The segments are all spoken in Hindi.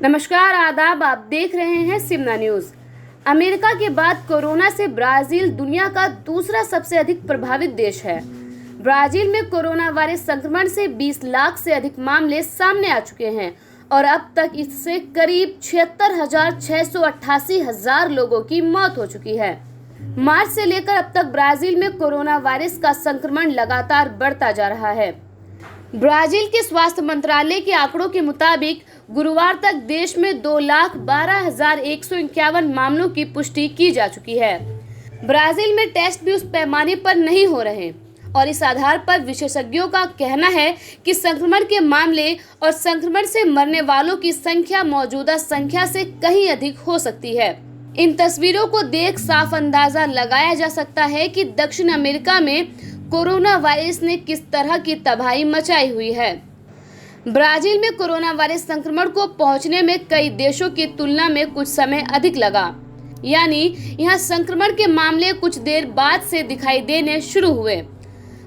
नमस्कार, आदाब। आप देख रहे हैं सिमना न्यूज। अमेरिका के बाद कोरोना से ब्राजील दुनिया का दूसरा सबसे अधिक प्रभावित देश है। ब्राजील में कोरोना वायरस संक्रमण से 20 लाख से अधिक मामले सामने आ चुके हैं और अब तक इससे करीब 76,688 लोगों की मौत हो चुकी है। मार्च से लेकर अब तक ब्राजील में कोरोना वायरस का संक्रमण लगातार बढ़ता जा रहा है। ब्राजील के स्वास्थ्य मंत्रालय के आंकड़ों के मुताबिक गुरुवार तक देश में 2,12,151 मामलों की पुष्टि की जा चुकी है। ब्राजील में टेस्ट भी उस पैमाने पर नहीं हो रहे और इस आधार पर विशेषज्ञों का कहना है कि संक्रमण के मामले और संक्रमण से मरने वालों की संख्या मौजूदा संख्या से कहीं अधिक हो सकती है। इन तस्वीरों को देख साफ अंदाजा लगाया जा सकता है कि दक्षिण अमेरिका में कोरोना वायरस ने किस तरह की तबाही मचाई हुई है। ब्राजील में कोरोना वायरस संक्रमण को पहुंचने में कई देशों की तुलना में कुछ समय अधिक लगा, यानी यहां संक्रमण के मामले कुछ देर बाद से दिखाई देने शुरू हुए।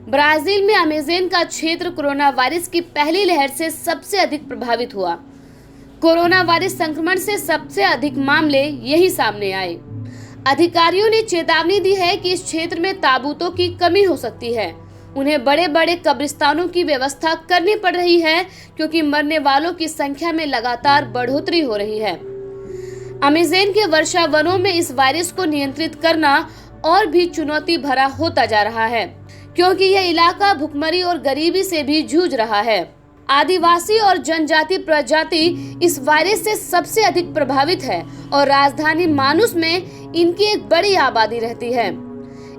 ब्राजील में अमेज़न का क्षेत्र कोरोना वायरस की पहली लहर से सबसे अधिक प्रभावित हुआ। कोरोना वायरस संक्रमण से सबसे अधिक मामले यही सामने आए। अधिकारियों ने चेतावनी दी है कि इस क्षेत्र में ताबूतों की कमी हो सकती है। उन्हें बड़े बड़े कब्रिस्तानों की व्यवस्था करनी पड़ रही है क्योंकि मरने वालों की संख्या में लगातार बढ़ोतरी हो रही है। अमेज़न के वर्षा वनों में इस वायरस को नियंत्रित करना और भी चुनौती भरा होता जा रहा है क्योंकि यह इलाका भुखमरी और गरीबी से भी जूझ रहा है। आदिवासी और जनजाति प्रजाति इस वायरस से सबसे अधिक प्रभावित है और राजधानी मानुस में इनकी एक बड़ी आबादी रहती है।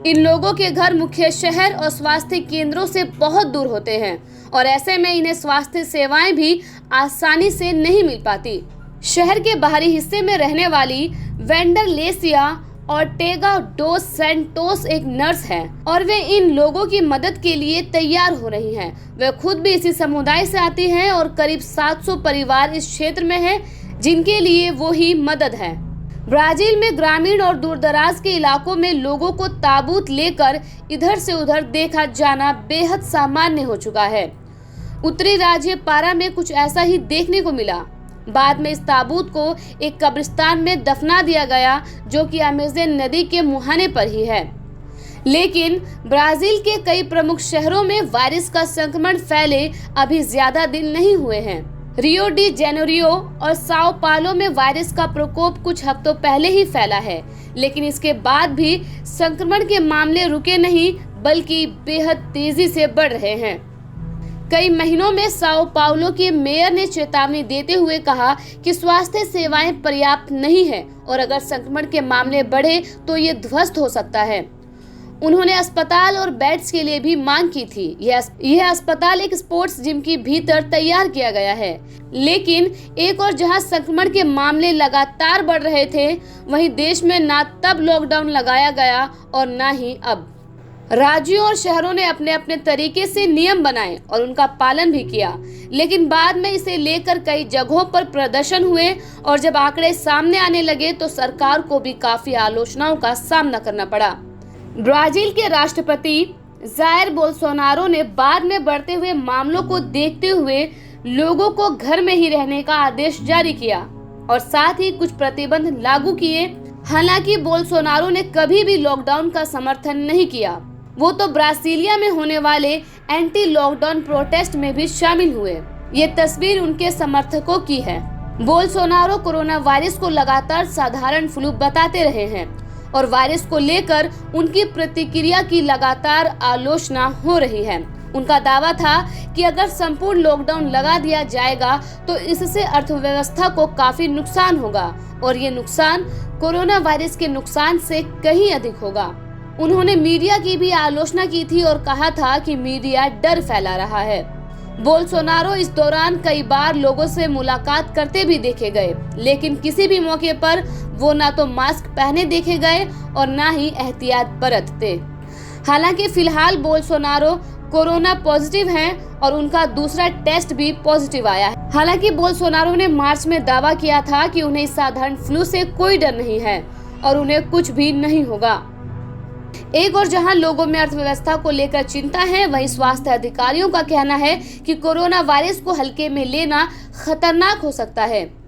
इन लोगों के घर मुख्य शहर और स्वास्थ्य केंद्रों से बहुत दूर होते हैं और ऐसे में इन्हें स्वास्थ्य सेवाएं भी आसानी से नहीं मिल पाती। शहर के बाहरी हिस्से में रहने वाली वेंडरलेसिया ऑर्टेगा डोस सैंटोस एक नर्स है और वे इन लोगों की मदद के लिए तैयार हो रही हैं। वे खुद भी इसी समुदाय से आती हैं और करीब 700 परिवार इस क्षेत्र में हैं जिनके लिए वो ही मदद है। ब्राजील में ग्रामीण और दूरदराज के इलाकों में लोगों को ताबूत लेकर इधर से उधर देखा जाना बेहद सामान्य हो चुका है। उत्तरी राज्य पारा में कुछ ऐसा ही देखने को मिला। बाद में इस ताबूत को एक कब्रिस्तान में दफना दिया गया जो कि अमेज़न नदी के मुहाने पर ही है। लेकिन ब्राजील के कई प्रमुख शहरों में वायरस का संक्रमण फैले अभी ज्यादा दिन नहीं हुए हैं। रियो डी जेनेरियो और साओ पालो में वायरस का प्रकोप कुछ हफ्तों पहले ही फैला है, लेकिन इसके बाद भी संक्रमण के मामले रुके नहीं बल्कि बेहद तेजी से बढ़ रहे हैं। कई महीनों में साओ पाउलो के मेयर ने चेतावनी देते हुए कहा कि स्वास्थ्य सेवाएं पर्याप्त नहीं है और अगर संक्रमण के मामले बढ़े तो ये ध्वस्त हो सकता है। उन्होंने अस्पताल और बेड्स के लिए भी मांग की थी। यह अस्पताल एक स्पोर्ट्स जिम के भीतर तैयार किया गया है, लेकिन एक और जहां संक्रमण के मामले लगातार बढ़ रहे थे, वहीं देश में ना तब लॉकडाउन लगाया गया और ना ही अब। राज्यों और शहरों ने अपने अपने तरीके से नियम बनाए और उनका पालन भी किया, लेकिन बाद में इसे लेकर कई जगहों पर प्रदर्शन हुए और जब आंकड़े सामने आने लगे तो सरकार को भी काफी आलोचनाओं का सामना करना पड़ा। ब्राजील के राष्ट्रपति जायर बोल्सोनारो ने बाद में बढ़ते हुए मामलों को देखते हुए लोगों को घर में ही रहने का आदेश जारी किया और साथ ही कुछ प्रतिबंध लागू किए। हालांकि बोल्सोनारो ने कभी भी लॉकडाउन का समर्थन नहीं किया। वो तो ब्राजीलिया में होने वाले एंटी लॉकडाउन प्रोटेस्ट में भी शामिल हुए। ये तस्वीर उनके समर्थकों की है। बोल्सोनारो कोरोना वायरस को लगातार साधारण फ्लू बताते रहे हैं और वायरस को लेकर उनकी प्रतिक्रिया की लगातार आलोचना हो रही है। उनका दावा था कि अगर संपूर्ण लॉकडाउन लगा दिया जाएगा तो इससे अर्थव्यवस्था को काफी नुकसान होगा और ये नुकसान कोरोना वायरस के नुकसान से कहीं अधिक होगा। उन्होंने मीडिया की भी आलोचना की थी और कहा था कि मीडिया डर फैला रहा है। बोल्सोनारो इस दौरान कई बार लोगों से मुलाकात करते भी देखे गए, लेकिन किसी भी मौके पर वो ना तो मास्क पहने देखे गए और ना ही एहतियात बरतते। हालांकि फिलहाल बोल्सोनारो कोरोना पॉजिटिव हैं और उनका दूसरा टेस्ट भी पॉजिटिव आया है। हालांकि बोल्सोनारो ने मार्च में दावा किया था कि उन्हें साधारण फ्लू से कोई डर नहीं है और उन्हें कुछ भी नहीं होगा। एक और जहां लोगों में अर्थव्यवस्था को लेकर चिंता है, वहीं स्वास्थ्य अधिकारियों का कहना है कि कोरोना वायरस को हल्के में लेना खतरनाक हो सकता है।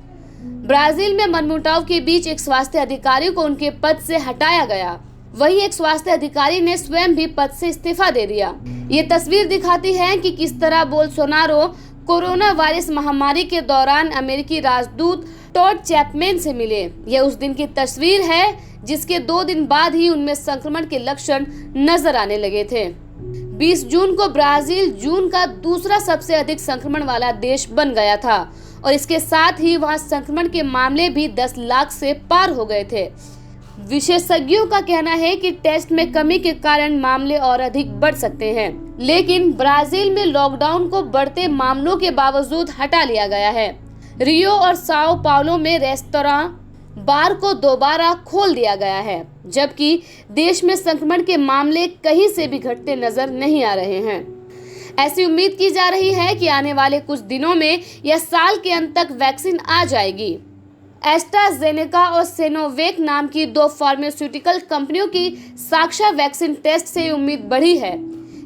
ब्राजील में मनमुटाव के बीच एक स्वास्थ्य अधिकारी को उनके पद से हटाया गया। वहीं एक स्वास्थ्य अधिकारी ने स्वयं भी पद से इस्तीफा दे दिया। ये तस्वीर दिखाती है कि किस तरह बोल्सोनारो कोरोना वायरस महामारी के दौरान अमेरिकी राजदूत टॉड चैपमैन से मिले। यह उस दिन की तस्वीर है जिसके 2 दिन बाद ही उनमें संक्रमण के लक्षण नजर आने लगे थे। 20 जून को ब्राजील जून का दूसरा सबसे अधिक संक्रमण वाला देश बन गया था और इसके साथ ही वहां संक्रमण के मामले भी 10 लाख से पार हो गए थे। विशेषज्ञों का कहना है कि टेस्ट में कमी के कारण मामले और अधिक बढ़ सकते हैं, लेकिन ब्राजील में लॉकडाउन को बढ़ते मामलों के बावजूद हटा लिया गया है। रियो और साओ पाउलो में रेस्तरां, बार को दोबारा खोल दिया गया है, जबकि देश में संक्रमण के मामले कहीं से भी घटते नजर नहीं आ रहे हैं। ऐसी उम्मीद की जा रही है कि आने वाले कुछ दिनों में या साल के अंत तक वैक्सीन आ जाएगी। एस्ट्राजेनेका और सिनोवैक नाम की 2 फार्मास्यूटिकल कंपनियों की साक्षा वैक्सीन टेस्ट से उम्मीद बढ़ी है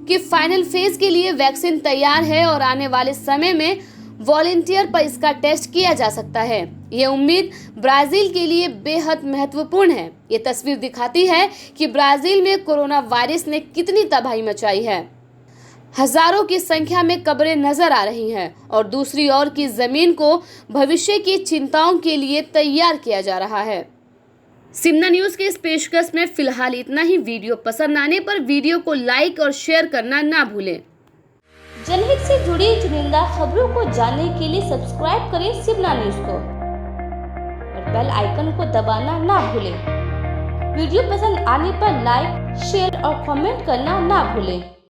कि फाइनल फेज के लिए वैक्सीन तैयार है और आने वाले समय में वॉलंटियर पर इसका टेस्ट किया जा सकता है। ये उम्मीद ब्राजील के लिए बेहद महत्वपूर्ण है। ये तस्वीर दिखाती है कि ब्राजील में कोरोना वायरस ने कितनी तबाही मचाई है। हजारों की संख्या में कब्रें नजर आ रही हैं और दूसरी ओर की जमीन को भविष्य की चिंताओं के लिए तैयार किया जा रहा है। सिमना न्यूज के इस पेशकश में फिलहाल इतना ही। वीडियो पसंद आने पर वीडियो को लाइक और शेयर करना ना भूलें। जनहित से जुड़ी चुनिंदा खबरों को जानने के लिए सब्सक्राइब करें सिमना न्यूज को और बेल आइकन को दबाना ना भूलें। वीडियो पसंद आने पर लाइक, शेयर और कमेंट करना ना भूलें।